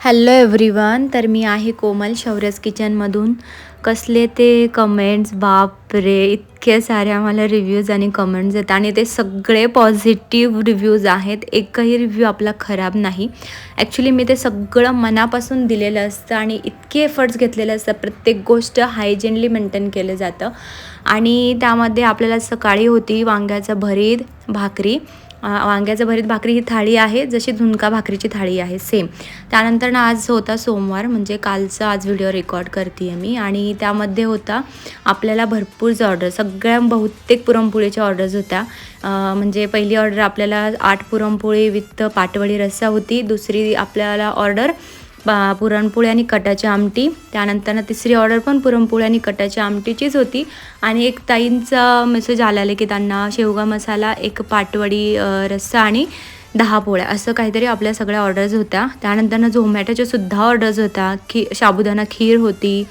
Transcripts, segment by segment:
Hello everyone. तर मी आहे कोमल शौर्यस किचनमधून. कसले ते कमेंट्स, बाप रे, इतके सारे आम्हाला रिव्ह्यूज आणि कमेंट्स येतात आणि ते सगळे पॉझिटिव्ह रिव्ह्यूज आहेत. एकही रिव्ह्यू आपला खराब नाही. ॲक्च्युली मी ते सगळं मनापासून दिलेलं असतं आणि इतके एफर्ट्स घेतलेले असतात. प्रत्येक गोष्ट हायजीनली मेंटेन केलं जातं आणि त्यामध्ये आपल्याला सकाळी होती वांग्याचं भरीत भाकरी. वांग्याचं भरीत भाकरी ही थाळी आहे जशी झुणका भाकरीची थाळी आहे सेम. त्यानंतर ना आज होता सोमवार, म्हणजे कालचा आज व्हिडिओ रेकॉर्ड करते आहे मी. आणि त्यामध्ये होता आपल्याला भरपूर ऑर्डर, सगळ्या बहुतेक पुरणपोळीच्या ऑर्डर्स होत्या. म्हणजे पहिली ऑर्डर आपल्याला 8 पुरणपोळी विथ पाटवडी रस्सा होती. दुसरी आपल्याला ऑर्डर पुरणपोळी आणि कटाची आमटी. त्यानंतर तिसरी ऑर्डर पण पुरणपोळी आणि कटाची आमटीचीच होती. आणि एक ताईंचा मेसेज आलेला की त्यांना शेवगा मसाला, एक पाटवडी रस्सा आणि 10 पोळ्या असं काहीतरी आपल्या सगळ्या ऑर्डर्स होत्या. त्यानंतर झोमॅटोच्या सुद्धा ऑर्डर्स होत्या. साबुदाणा खीर होती.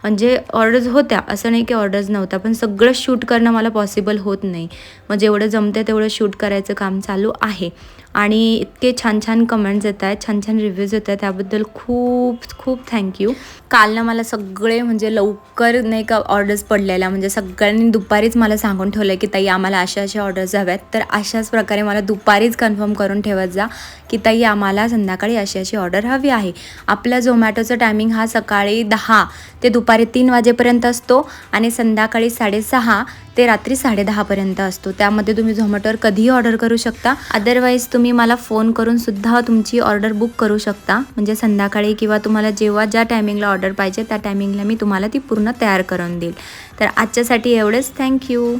म्हणजे ऑर्डर्स होत्या, असं नाही की ऑर्डर्स नव्हत्या, पण सगळं शूट करणं मला पॉसिबल होत नाही. मग जेवढं जमते तेवढं शूट करायचं काम चालू आहे. आणि इतके छान छान कमेंट्स येत आहेत, छान छान रिव्ह्यूज येत आहेत, त्याबद्दल खूप खूप थँक्यू. काल ना मला सगळे म्हणजे लवकर नाही का ऑर्डर्स पडलेल्या, म्हणजे सगळ्यांनी दुपारीच मला सांगून ठेवलं की ताई आम्हाला अशा अशा ऑर्डर्स हव्यात. तर अशाच प्रकारे मला दुपारीच कन्फर्म करून ठेवत जा की ताई आम्हाला संध्याकाळी अशी अशी ऑर्डर हवी आहे. आपला झोमॅटोचा टायमिंग हा सकाळी 10 ते दुपारी 3 वाजेपर्यंत असतो आणि संध्याकाळी 6:30 ते रात्री 10:30पर्यंत असतो. त्यामध्ये तुम्ही झोमॅटोवर कधीही ऑर्डर करू शकता. अदरवाईज तुम्ही मला फोन करून सुद्धा तुमची ऑर्डर बुक करू शकता. म्हणजे संध्याकाळी किंवा तुम्हाला जेव्हा ज्या टायमिंगला ऑर्डर पाहिजे त्या टायमिंगला मी तुम्हाला ती पूर्ण तयार करून देईल. तर आजच्यासाठी एवढेच. थँक्यू.